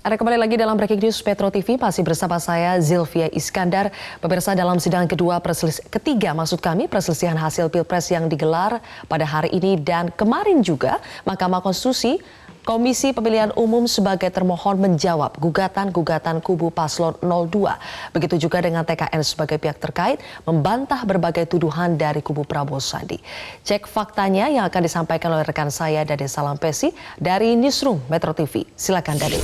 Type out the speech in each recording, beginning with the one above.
Ada kembali lagi dalam Breaking News Metro TV, masih bersama saya Zilvia Iskandar. Pemirsa, dalam sidang ketiga perselisihan hasil Pilpres yang digelar pada hari ini dan kemarin juga, Mahkamah Konstitusi Komisi Pemilihan Umum sebagai termohon menjawab gugatan-gugatan kubu Paslon 02. Begitu juga dengan TKN sebagai pihak terkait membantah berbagai tuduhan dari kubu Prabowo Sandi. Cek faktanya yang akan disampaikan oleh rekan saya Dade Salampesi dari Newsroom Metro TV. Silakan Dade.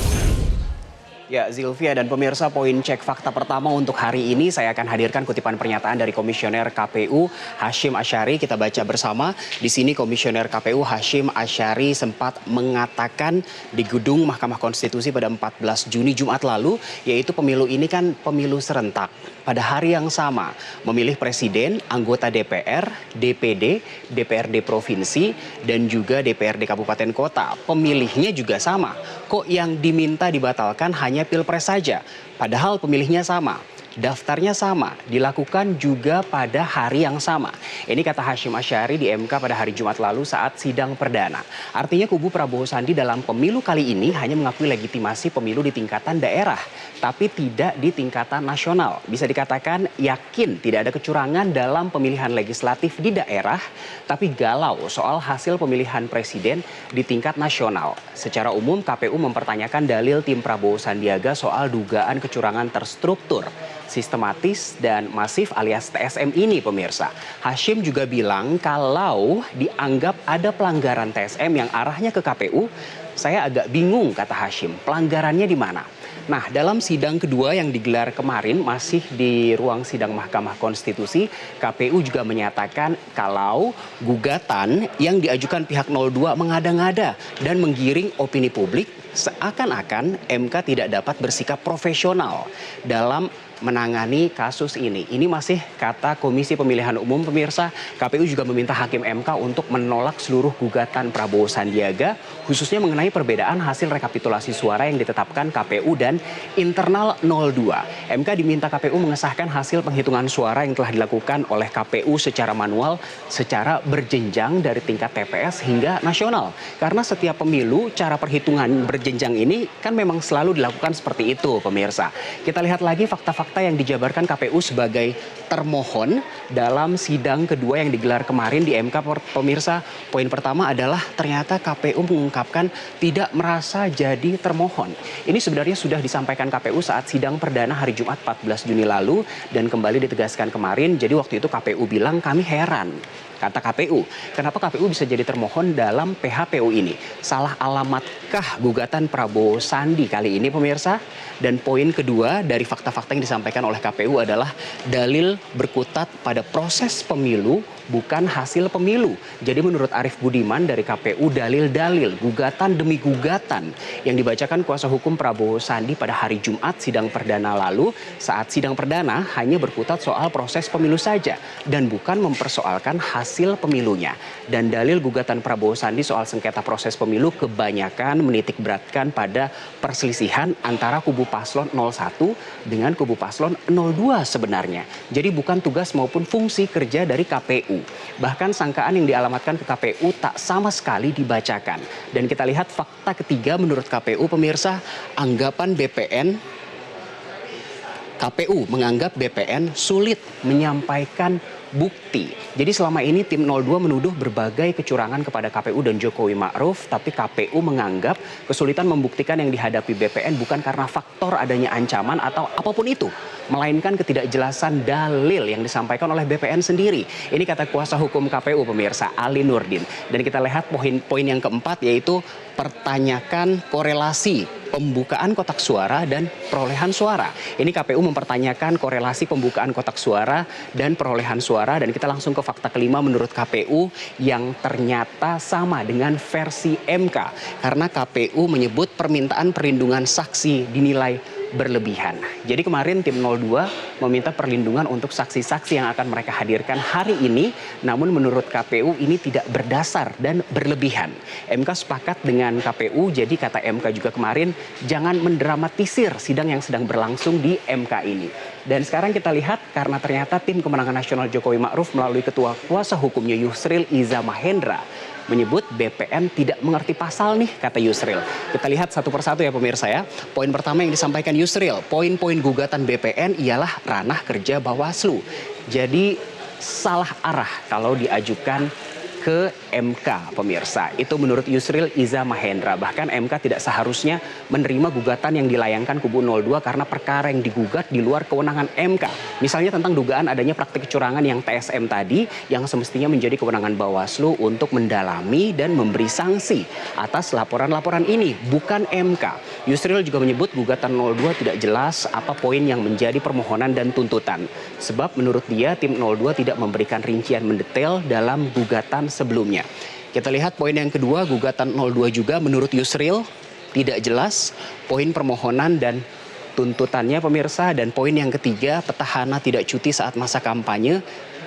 Ya, Zilvia dan pemirsa, poin cek fakta pertama untuk hari ini saya akan hadirkan kutipan pernyataan dari Komisioner KPU Hashim Asyari. Kita baca bersama. Di sini Komisioner KPU Hashim Asyari sempat mengatakan di gedung Mahkamah Konstitusi pada 14 Juni Jumat lalu, yaitu pemilu ini kan pemilu serentak. Pada hari yang sama, memilih presiden, anggota DPR, DPD, DPRD Provinsi, dan juga DPRD Kabupaten Kota. Pemilihnya juga sama. Kok yang diminta dibatalkan hanya Pilpres saja? Padahal pemilihnya sama. Daftarnya sama, dilakukan juga pada hari yang sama. Ini kata Hashim Asyari di MK pada hari Jumat lalu saat sidang perdana. Artinya kubu Prabowo Sandi dalam pemilu kali ini hanya mengakui legitimasi pemilu di tingkatan daerah, tapi tidak di tingkatan nasional. Bisa dikatakan yakin tidak ada kecurangan dalam pemilihan legislatif di daerah, tapi galau soal hasil pemilihan presiden di tingkat nasional. Secara umum KPU mempertanyakan dalil tim Prabowo Sandiaga soal dugaan kecurangan terstruktur, sistematis dan masif alias TSM ini, pemirsa. Hashim juga bilang kalau dianggap ada pelanggaran TSM yang arahnya ke KPU, saya agak bingung, kata Hashim, pelanggarannya di mana? Nah, dalam sidang kedua yang digelar kemarin masih di ruang sidang Mahkamah Konstitusi, KPU juga menyatakan kalau gugatan yang diajukan pihak 02 mengada-ngada dan menggiring opini publik, seakan-akan MK tidak dapat bersikap profesional dalam menangani kasus ini. Ini masih kata Komisi Pemilihan Umum, pemirsa. KPU juga meminta Hakim MK untuk menolak seluruh gugatan Prabowo Sandiaga, khususnya mengenai perbedaan hasil rekapitulasi suara yang ditetapkan KPU dan internal 02. MK diminta KPU mengesahkan hasil penghitungan suara yang telah dilakukan oleh KPU secara manual, secara berjenjang dari tingkat TPS hingga nasional. Karena setiap pemilu, cara perhitungan berjenjang ini kan memang selalu dilakukan seperti itu, pemirsa. Kita lihat lagi fakta-fakta yang dijabarkan KPU sebagai termohon dalam sidang kedua yang digelar kemarin di MK, pemirsa. Poin pertama adalah ternyata KPU mengungkapkan tidak merasa jadi termohon. Ini sebenarnya sudah disampaikan KPU saat sidang perdana hari Jumat 14 Juni lalu dan kembali ditegaskan kemarin. Jadi waktu itu KPU bilang kami heran. Kata KPU, kenapa KPU bisa jadi termohon dalam PHPU ini? Salah alamatkah gugatan Prabowo Sandi kali ini, pemirsa? Dan poin kedua dari fakta-fakta yang disampaikan oleh KPU adalah dalil berkutat pada proses pemilu, bukan hasil pemilu. Jadi menurut Arief Budiman dari KPU, dalil-dalil, gugatan demi gugatan yang dibacakan kuasa hukum Prabowo Sandi pada hari Jumat sidang perdana lalu, saat sidang perdana hanya berkutat soal proses pemilu saja dan bukan mempersoalkan hasil pemilunya. Dan dalil gugatan Prabowo Sandi soal sengketa proses pemilu kebanyakan menitikberatkan pada perselisihan antara kubu Paslon 01 dengan kubu Paslon 02 sebenarnya. Jadi bukan tugas maupun fungsi kerja dari KPU. Bahkan sangkaan yang dialamatkan ke KPU tak sama sekali dibacakan. Dan kita lihat fakta ketiga menurut KPU, pemirsa, anggapan BPN. KPU menganggap BPN sulit menyampaikan bukti. Jadi selama ini tim 02 menuduh berbagai kecurangan kepada KPU dan Jokowi Ma'ruf, tapi KPU menganggap kesulitan membuktikan yang dihadapi BPN bukan karena faktor adanya ancaman atau apapun itu, melainkan ketidakjelasan dalil yang disampaikan oleh BPN sendiri. Ini kata kuasa hukum KPU, pemirsa, Ali Nurdin. Dan kita lihat poin yang keempat, yaitu pertanyakan korelasi pembukaan kotak suara dan perolehan suara. Ini KPU mempertanyakan korelasi pembukaan kotak suara dan perolehan suara. Dan kita langsung ke fakta kelima menurut KPU yang ternyata sama dengan versi MK. Karena KPU menyebut permintaan perlindungan saksi dinilai berlebihan. Jadi kemarin tim 02 meminta perlindungan untuk saksi-saksi yang akan mereka hadirkan hari ini. Namun menurut KPU ini tidak berdasar dan berlebihan. MK sepakat dengan KPU, jadi kata MK juga kemarin, jangan mendramatisir sidang yang sedang berlangsung di MK ini. Dan sekarang kita lihat karena ternyata tim Kemenangan Nasional Jokowi Ma'ruf melalui ketua kuasa hukumnya Yusril Iza Mahendra menyebut BPN tidak mengerti pasal nih, kata Yusril. Kita lihat satu persatu ya pemirsa ya. Poin pertama yang disampaikan Yusril, poin-poin gugatan BPN ialah ranah kerja Bawaslu. Jadi salah arah kalau diajukan ke MK, pemirsa. Itu menurut Yusril Iza Mahendra. Bahkan MK tidak seharusnya menerima gugatan yang dilayangkan kubu 02 karena perkara yang digugat di luar kewenangan MK. Misalnya tentang dugaan adanya praktik kecurangan yang TSM tadi, yang semestinya menjadi kewenangan Bawaslu untuk mendalami dan memberi sanksi atas laporan-laporan ini, bukan MK. Yusril juga menyebut gugatan 02 tidak jelas apa poin yang menjadi permohonan dan tuntutan. Sebab menurut dia tim 02 tidak memberikan rincian mendetail dalam gugatan sebelumnya. Kita lihat poin yang kedua, gugatan 02 juga menurut Yusril tidak jelas poin permohonan dan tuntutannya, pemirsa. Dan poin yang ketiga, petahana tidak cuti saat masa kampanye,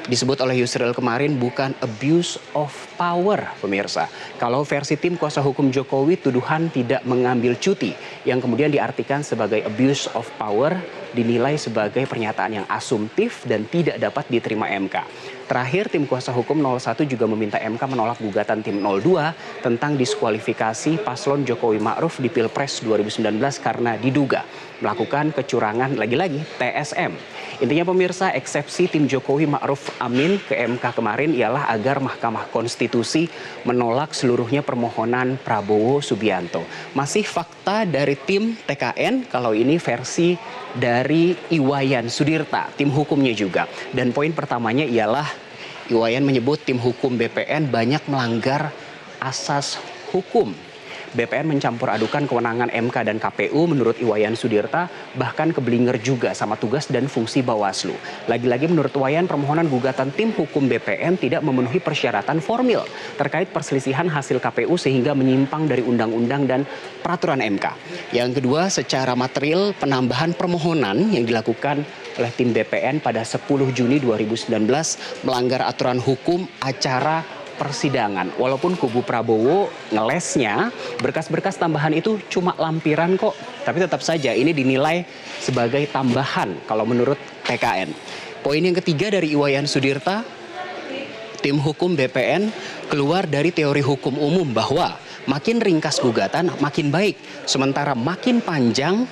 disebut oleh Yusril kemarin bukan abuse of power, pemirsa. Kalau versi tim kuasa hukum Jokowi, tuduhan tidak mengambil cuti yang kemudian diartikan sebagai abuse of power dinilai sebagai pernyataan yang asumtif dan tidak dapat diterima MK. Terakhir, tim kuasa hukum 01 juga meminta MK menolak gugatan tim 02 tentang diskualifikasi paslon Jokowi Ma'ruf di Pilpres 2019 karena diduga melakukan kecurangan, lagi-lagi TSM. Intinya pemirsa, eksepsi tim Jokowi Ma'ruf Amin ke MK kemarin ialah agar Mahkamah Konstitusi menolak seluruhnya permohonan Prabowo Subianto. Masih fakta dari tim TKN, kalau ini versi dari Iwayan Sudirta, tim hukumnya juga. Dan poin pertamanya ialah Iwayan menyebut tim hukum BPN banyak melanggar asas hukum. BPN mencampur adukan kewenangan MK dan KPU menurut Iwayan Sudirta, bahkan keblinger juga sama tugas dan fungsi Bawaslu. Lagi-lagi menurut Iwayan, permohonan gugatan tim hukum BPN tidak memenuhi persyaratan formil terkait perselisihan hasil KPU sehingga menyimpang dari undang-undang dan peraturan MK. Yang kedua, secara material penambahan permohonan yang dilakukan oleh tim BPN pada 10 Juni 2019 melanggar aturan hukum acara persidangan. Walaupun kubu Prabowo ngelesnya, berkas-berkas tambahan itu cuma lampiran kok. Tapi tetap saja ini dinilai sebagai tambahan kalau menurut TKN. Poin yang ketiga dari Iwayan Sudirta, tim hukum BPN keluar dari teori hukum umum bahwa makin ringkas gugatan makin baik. Sementara makin panjang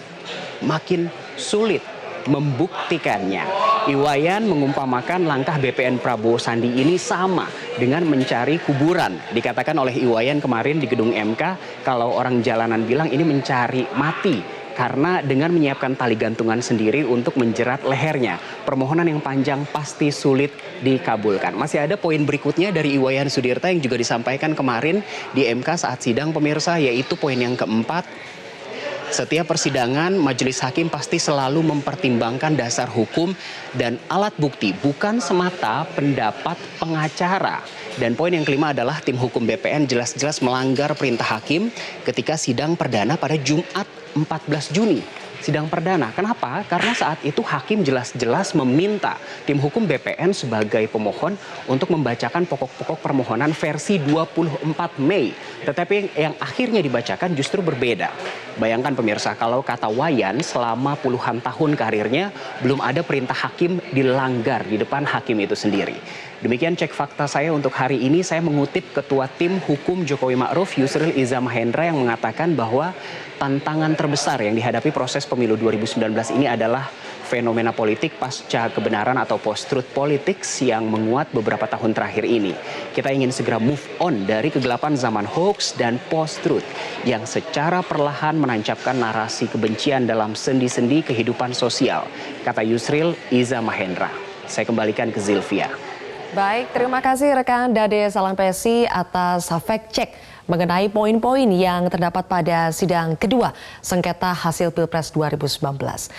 makin sulit membuktikannya. Iwayan mengumpamakan langkah BPN Prabowo Sandi ini sama dengan mencari kuburan. Dikatakan oleh Iwayan kemarin di gedung MK, kalau orang jalanan bilang ini mencari mati. Karena dengan menyiapkan tali gantungan sendiri untuk menjerat lehernya. Permohonan yang panjang pasti sulit dikabulkan. Masih ada poin berikutnya dari Iwayan Sudirta yang juga disampaikan kemarin di MK saat sidang, pemirsa, yaitu poin yang keempat. Setiap persidangan, majelis hakim pasti selalu mempertimbangkan dasar hukum dan alat bukti, bukan semata pendapat pengacara. Dan poin yang kelima adalah tim hukum BPN jelas-jelas melanggar perintah hakim ketika sidang perdana pada Jumat 14 Juni. Sidang perdana. Kenapa? Karena saat itu hakim jelas-jelas meminta tim hukum BPN sebagai pemohon untuk membacakan pokok-pokok permohonan versi 24 Mei. Tetapi yang akhirnya dibacakan justru berbeda. Bayangkan pemirsa, kalau kata Wayan selama puluhan tahun karirnya belum ada perintah hakim dilanggar di depan hakim itu sendiri. Demikian cek fakta saya untuk hari ini. Saya mengutip Ketua Tim Hukum Jokowi Ma'ruf Yusril Iza Mahendra yang mengatakan bahwa tantangan terbesar yang dihadapi proses pemilu 2019 ini adalah fenomena politik pasca kebenaran atau post-truth politics yang menguat beberapa tahun terakhir ini. Kita ingin segera move on dari kegelapan zaman hoax dan post-truth yang secara perlahan menancapkan narasi kebencian dalam sendi-sendi kehidupan sosial, kata Yusril Iza Mahendra. Saya kembalikan ke Zilvia. Baik, terima kasih rekan Dade Salampesi atas fact check mengenai poin-poin yang terdapat pada sidang kedua sengketa hasil Pilpres 2019.